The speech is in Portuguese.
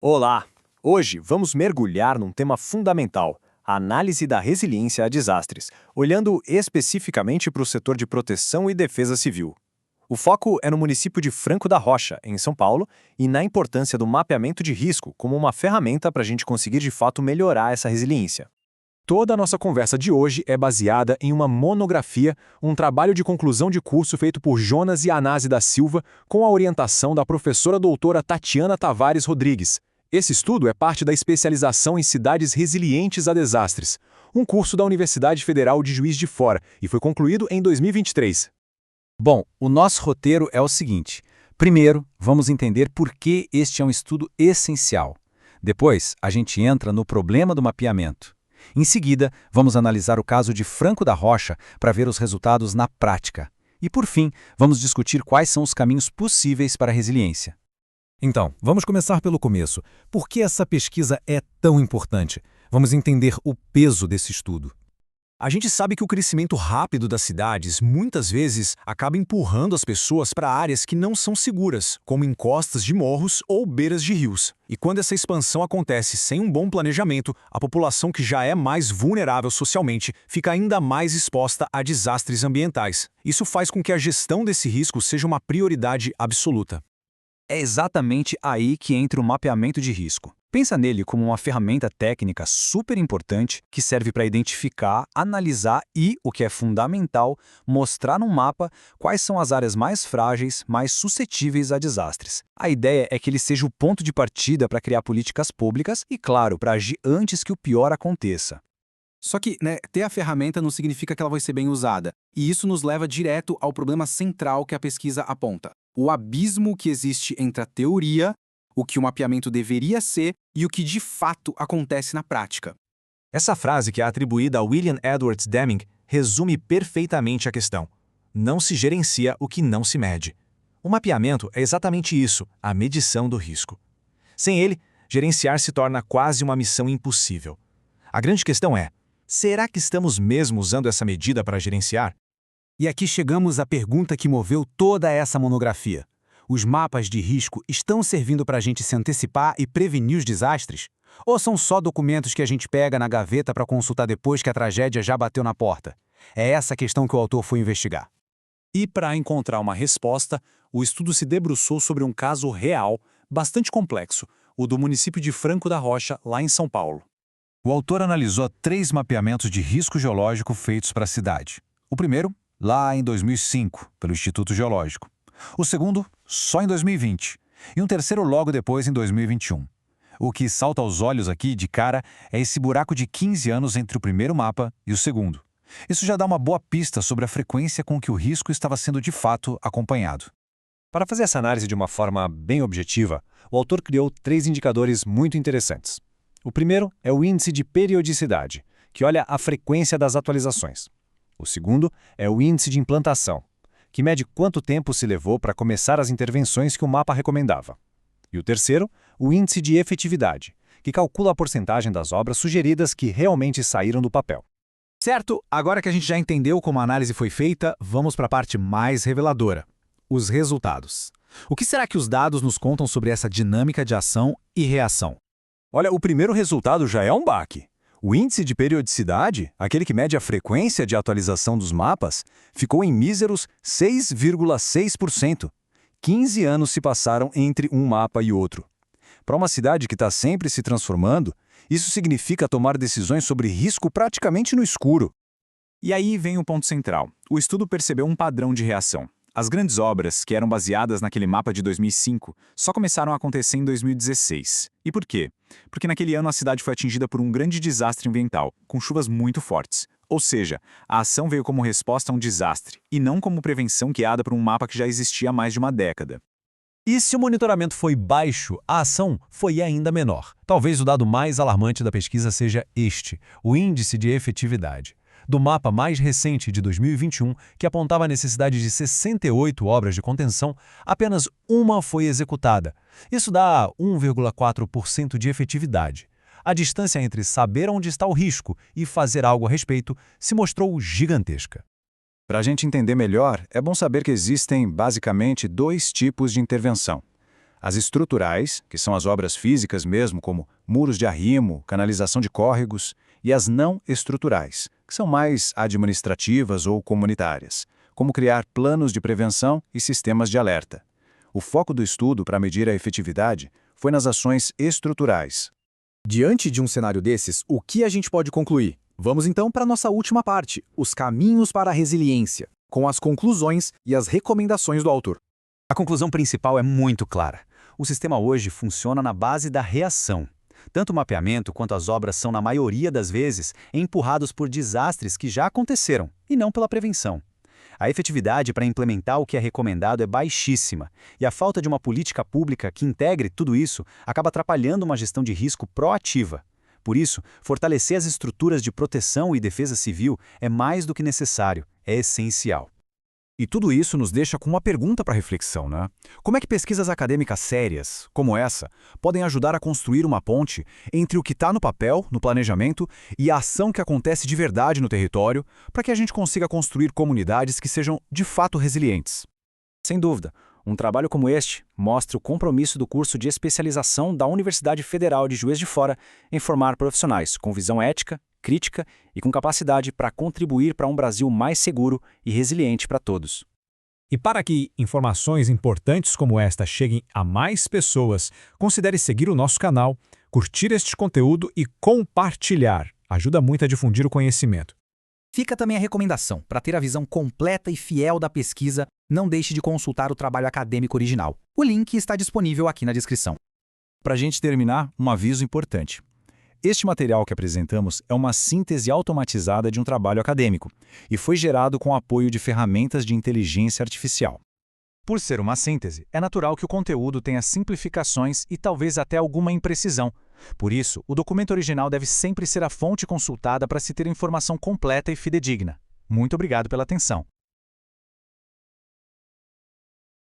Olá! Hoje vamos mergulhar num tema fundamental, a análise da resiliência a desastres, olhando especificamente para o setor de proteção e defesa civil. O foco é no município de Franco da Rocha, em São Paulo, e na importância do mapeamento de risco como uma ferramenta para a gente conseguir de fato melhorar essa resiliência. Toda a nossa conversa de hoje é baseada em uma monografia, um trabalho de conclusão de curso feito por Jonas e Anase da Silva, com a orientação da professora doutora Tatiana Tavares Rodrigues. Esse estudo é parte da especialização em cidades resilientes a desastres, um curso da Universidade Federal de Juiz de Fora, e foi concluído em 2023. Bom, o nosso roteiro é o seguinte. Primeiro, vamos entender por que este é um estudo essencial. Depois, a gente entra no problema do mapeamento. Em seguida, vamos analisar o caso de Franco da Rocha para ver os resultados na prática. E, por fim, vamos discutir quais são os caminhos possíveis para a resiliência. Então, vamos começar pelo começo. Por que essa pesquisa é tão importante? Vamos entender o peso desse estudo. A gente sabe que o crescimento rápido das cidades muitas vezes acaba empurrando as pessoas para áreas que não são seguras, como encostas de morros ou beiras de rios. E quando essa expansão acontece sem um bom planejamento, a população que já é mais vulnerável socialmente fica ainda mais exposta a desastres ambientais. Isso faz com que a gestão desse risco seja uma prioridade absoluta. É exatamente aí que entra o mapeamento de risco. Pensa nele como uma ferramenta técnica super importante que serve para identificar, analisar e, o que é fundamental, mostrar num mapa quais são as áreas mais frágeis, mais suscetíveis a desastres. A ideia é que ele seja o ponto de partida para criar políticas públicas e, claro, para agir antes que o pior aconteça. Só que, ter a ferramenta não significa que ela vai ser bem usada. E isso nos leva direto ao problema central que a pesquisa aponta: o abismo que existe entre a teoria, o que o mapeamento deveria ser e o que de fato acontece na prática. Essa frase, que é atribuída a William Edwards Deming, resume perfeitamente a questão. Não se gerencia o que não se mede. O mapeamento é exatamente isso, a medição do risco. Sem ele, gerenciar se torna quase uma missão impossível. A grande questão é: será que estamos mesmo usando essa medida para gerenciar? E aqui chegamos à pergunta que moveu toda essa monografia. Os mapas de risco estão servindo para a gente se antecipar e prevenir os desastres? Ou são só documentos que a gente pega na gaveta para consultar depois que a tragédia já bateu na porta? É essa a questão que o autor foi investigar. E para encontrar uma resposta, o estudo se debruçou sobre um caso real, bastante complexo, o do município de Franco da Rocha, lá em São Paulo. O autor analisou 3 mapeamentos de risco geológico feitos para a cidade. O primeiro, lá em 2005, pelo Instituto Geológico. O segundo, só em 2020. E um terceiro logo depois, em 2021. O que salta aos olhos aqui, de cara, é esse buraco de 15 anos entre o primeiro mapa e o segundo. Isso já dá uma boa pista sobre a frequência com que o risco estava sendo de fato acompanhado. Para fazer essa análise de uma forma bem objetiva, o autor criou 3 indicadores muito interessantes. O primeiro é o índice de periodicidade, que olha a frequência das atualizações. O segundo é o índice de implantação, que mede quanto tempo se levou para começar as intervenções que o mapa recomendava. E o terceiro, o índice de efetividade, que calcula a porcentagem das obras sugeridas que realmente saíram do papel. Certo, agora que a gente já entendeu como a análise foi feita, vamos para a parte mais reveladora: os resultados. O que será que os dados nos contam sobre essa dinâmica de ação e reação? Olha, o primeiro resultado já é um baque. O índice de periodicidade, aquele que mede a frequência de atualização dos mapas, ficou em míseros 6,6%. 15 anos se passaram entre um mapa e outro. Para uma cidade que está sempre se transformando, isso significa tomar decisões sobre risco praticamente no escuro. E aí vem o ponto central. O estudo percebeu um padrão de reação. As grandes obras, que eram baseadas naquele mapa de 2005, só começaram a acontecer em 2016. E por quê? Porque naquele ano a cidade foi atingida por um grande desastre ambiental, com chuvas muito fortes. Ou seja, a ação veio como resposta a um desastre, e não como prevenção guiada por um mapa que já existia há mais de uma década. E se o monitoramento foi baixo, a ação foi ainda menor. Talvez o dado mais alarmante da pesquisa seja este, o índice de efetividade. Do mapa mais recente de 2021, que apontava a necessidade de 68 obras de contenção, apenas uma foi executada. Isso dá 1,4% de efetividade. A distância entre saber onde está o risco e fazer algo a respeito se mostrou gigantesca. Para a gente entender melhor, é bom saber que existem, basicamente, 2 tipos de intervenção. As estruturais, que são as obras físicas mesmo, como muros de arrimo, canalização de córregos, e as não estruturais, que são mais administrativas ou comunitárias, como criar planos de prevenção e sistemas de alerta. O foco do estudo para medir a efetividade foi nas ações estruturais. Diante de um cenário desses, o que a gente pode concluir? Vamos então para a nossa última parte, os caminhos para a resiliência, com as conclusões e as recomendações do autor. A conclusão principal é muito clara. O sistema hoje funciona na base da reação. Tanto o mapeamento quanto as obras são, na maioria das vezes, empurrados por desastres que já aconteceram, e não pela prevenção. A efetividade para implementar o que é recomendado é baixíssima, e a falta de uma política pública que integre tudo isso acaba atrapalhando uma gestão de risco proativa. Por isso, fortalecer as estruturas de proteção e defesa civil é mais do que necessário, é essencial. E tudo isso nos deixa com uma pergunta para reflexão, né? Como é que pesquisas acadêmicas sérias, como essa, podem ajudar a construir uma ponte entre o que está no papel, no planejamento, e a ação que acontece de verdade no território, para que a gente consiga construir comunidades que sejam de fato resilientes? Sem dúvida, um trabalho como este mostra o compromisso do curso de especialização da Universidade Federal de Juiz de Fora em formar profissionais com visão ética, crítica e com capacidade para contribuir para um Brasil mais seguro e resiliente para todos. E para que informações importantes como esta cheguem a mais pessoas, considere seguir o nosso canal, curtir este conteúdo e compartilhar. Ajuda muito a difundir o conhecimento. Fica também a recomendação: para ter a visão completa e fiel da pesquisa, não deixe de consultar o trabalho acadêmico original. O link está disponível aqui na descrição. Para a gente terminar, um aviso importante. Este material que apresentamos é uma síntese automatizada de um trabalho acadêmico e foi gerado com o apoio de ferramentas de inteligência artificial. Por ser uma síntese, é natural que o conteúdo tenha simplificações e talvez até alguma imprecisão. Por isso, o documento original deve sempre ser a fonte consultada para se ter informação completa e fidedigna. Muito obrigado pela atenção.